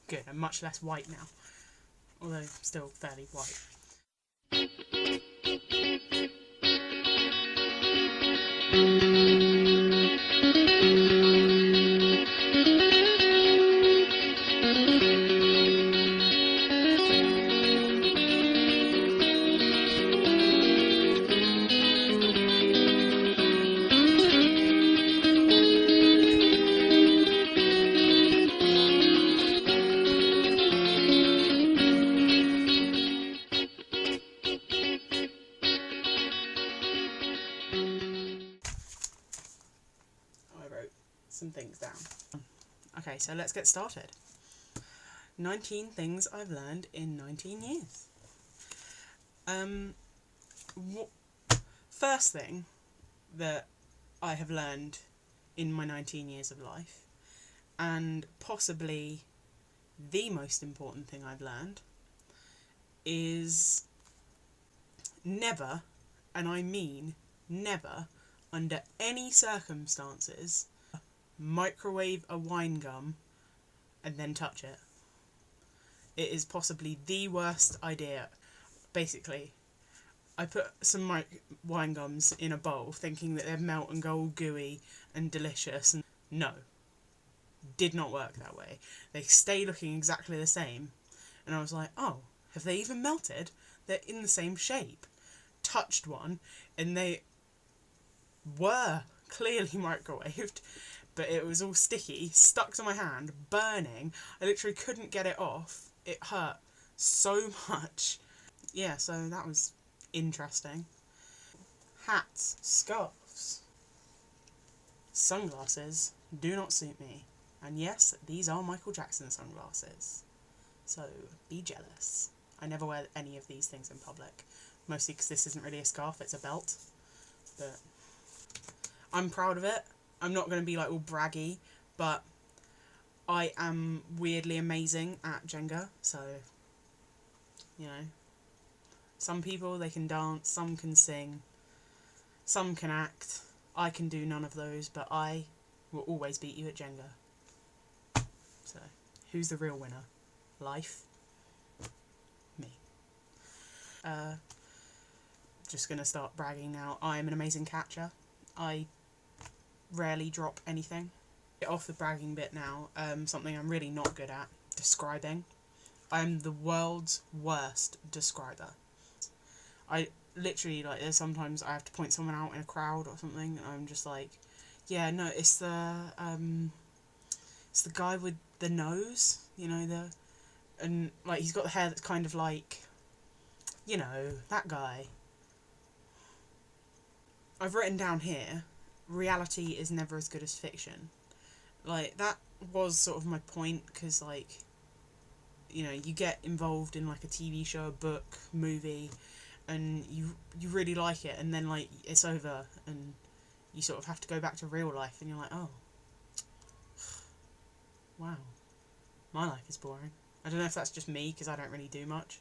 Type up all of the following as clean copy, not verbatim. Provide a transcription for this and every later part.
Good, I'm much less white now. Although still fairly white. Some things down. Okay, so let's get started. 19 things I've learned in 19 years. First thing that I have learned in my 19 years of life, and possibly the most important thing I've learned, is never, and I mean never, under any circumstances, microwave a wine gum and then touch it. It is possibly the worst idea. Basically, I put some wine gums in a bowl thinking that they'd melt and go all gooey and delicious, and no, did not work that way. They stay looking exactly the same, and I was like, oh, have they even melted? They're in the same shape. Touched one and they were clearly microwaved, but it was all sticky, stuck to my hand, burning. I literally couldn't get it off. It hurt so much. Yeah, so that was interesting. Hats, scarves, sunglasses do not suit me. And yes, these are Michael Jackson sunglasses. So be jealous. I never wear any of these things in public. Mostly because this isn't really a scarf, it's a belt. But I'm proud of it. I'm not going to be like all braggy, but I am weirdly amazing at Jenga, so, you know, some people, they can dance, some can sing, some can act. I can do none of those, but I will always beat you at Jenga. So, who's the real winner? Life? Me. Just going to start bragging now. I am an amazing catcher. I rarely drop anything. Get off the bragging bit now. Something I'm really not good at, describing. I'm the world's worst describer. I literally, like, there's sometimes I have to point someone out in a crowd or something, and I'm just like, yeah, no, it's the guy with the nose, you know, and like he's got the hair that's kind of like, you know, that guy. I've written down here, reality is never as good as fiction. Like, that was sort of my point, because, like, you know, you get involved in, like, a TV show, a book, movie, and you really like it, and then, like, it's over, and you sort of have to go back to real life, and you're like, oh, wow, my life is boring. I don't know if that's just me, because I don't really do much,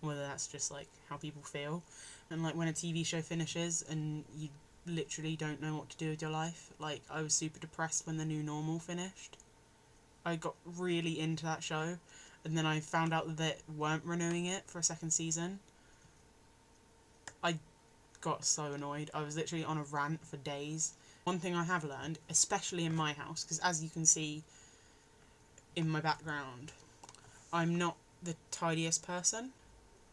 or whether that's just, like, how people feel. And, like, when a TV show finishes, and you literally don't know what to do with your life. Like, I was super depressed when The New Normal finished. I got really into that show, and then I found out that they weren't renewing it for a second season. I got so annoyed. I was literally on a rant for days. One thing I have learned, especially in my house, because as you can see in my background, I'm not the tidiest person.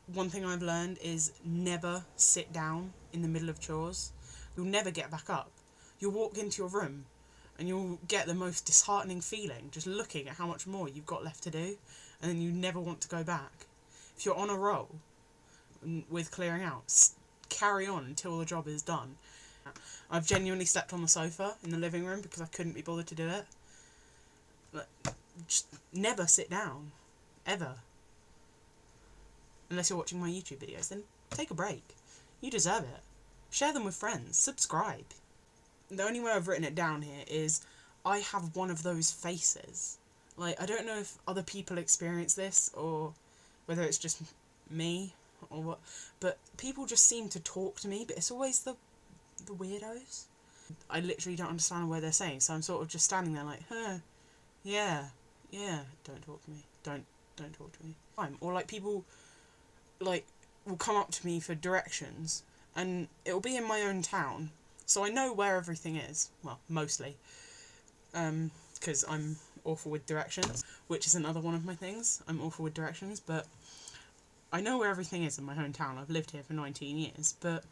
One thing I've learned is never sit down in the middle of chores. You'll never get back up. You'll walk into your room and you'll get the most disheartening feeling just looking at how much more you've got left to do, and then you never want to go back. If you're on a roll with clearing out, carry on until the job is done. I've genuinely slept on the sofa in the living room because I couldn't be bothered to do it. Just never sit down. Ever. Unless you're watching my YouTube videos, then take a break. You deserve it. Share them with friends. Subscribe. The only way I've written it down here is I have one of those faces. Like, I don't know if other people experience this or whether it's just me or what, but people just seem to talk to me, but it's always the weirdos. I literally don't understand what they're saying, so I'm sort of just standing there like, huh, yeah, don't talk to me. don't talk to me. Or like people like will come up to me for directions, and it'll be in my own town, so I know where everything is. Well, mostly, because I'm awful with directions, which is another one of my things. I'm awful with directions, but I know where everything is in my hometown. I've lived here for 19 years, but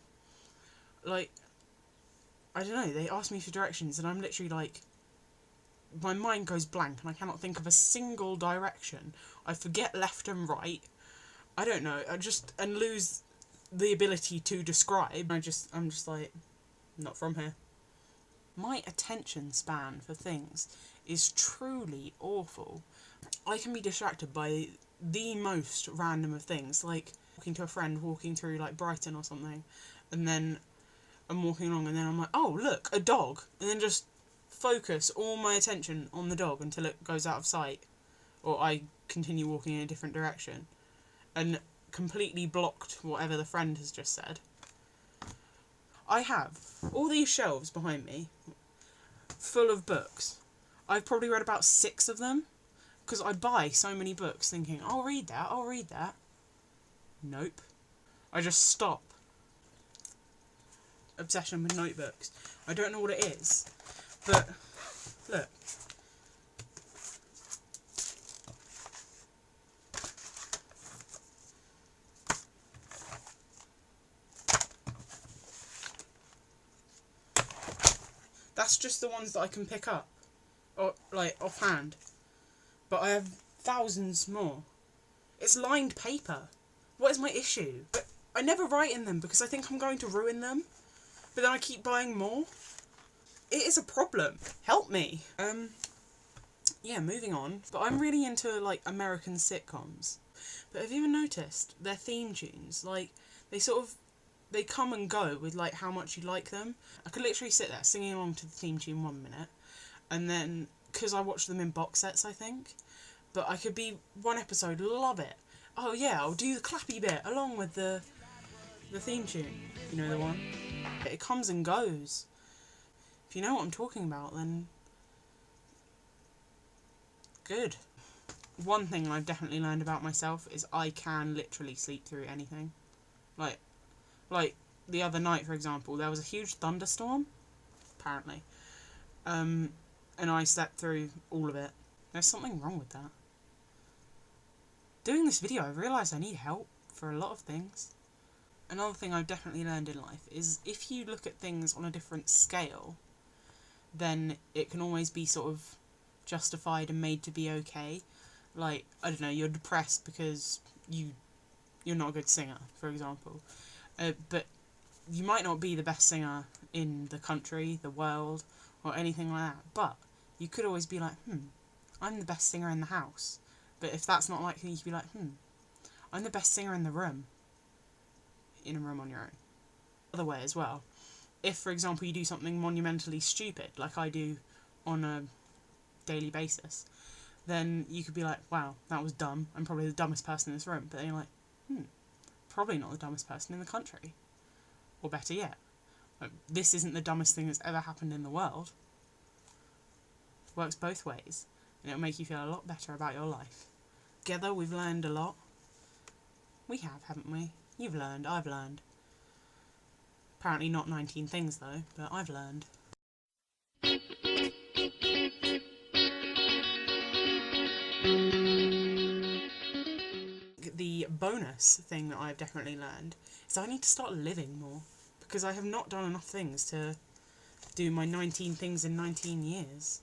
like, I don't know, they ask me for directions and I'm literally like, my mind goes blank and I cannot think of a single direction. I forget left and right. I don't know, and lose the ability to describe. I'm just like, not from here. My attention span for things is truly awful. I can be distracted by the most random of things, like talking to a friend walking through like Brighton or something, and then I'm walking along and then I'm like, oh look, a dog, and then just focus all my attention on the dog until it goes out of sight, or I continue walking in a different direction, and completely blocked whatever the friend has just said. I have all these shelves behind me full of books. I've probably read about 6 of them, because I buy so many books thinking, I'll read that. Nope. I just stop. Obsession with notebooks. I don't know what it is, but look. That's just the ones that I can pick up, or like offhand. But I have thousands more. It's lined paper. What is my issue? But I never write in them because I think I'm going to ruin them. But then I keep buying more. It is a problem. Help me. Yeah, moving on. But I'm really into like American sitcoms. But have you ever noticed their theme tunes? Like, they come and go with like how much you like them. I could literally sit there singing along to the theme tune 1 minute, and then, because I watch them in box sets, I think, but I could be one episode, love it. Oh yeah, I'll do the clappy bit along with the theme tune. You know the one? It comes and goes. If you know what I'm talking about, then good. One thing I've definitely learned about myself is I can literally sleep through anything. Like the other night, for example, there was a huge thunderstorm, apparently, and I slept through all of it. There's something wrong with that. Doing this video, I've realised I need help for a lot of things. Another thing I've definitely learned in life is if you look at things on a different scale, then it can always be sort of justified and made to be okay. Like, I don't know, you're depressed because you're not a good singer, for example. But you might not be the best singer in the country, the world, or anything like that. But you could always be like, I'm the best singer in the house. But if that's not likely, you could be like, I'm the best singer in the room. In a room on your own. Other way as well. If, for example, you do something monumentally stupid, like I do on a daily basis, then you could be like, wow, that was dumb. I'm probably the dumbest person in this room. But then you're like, probably not the dumbest person in the country. Or better yet, this isn't the dumbest thing that's ever happened in the world. It works both ways, and it'll make you feel a lot better about your life. Together, we've learned a lot. We have, haven't we? You've learned, I've learned. Apparently not 19 things, though, but I've learned. The bonus thing that I've definitely learned is I need to start living more, because I have not done enough things to do my 19 things in 19 years.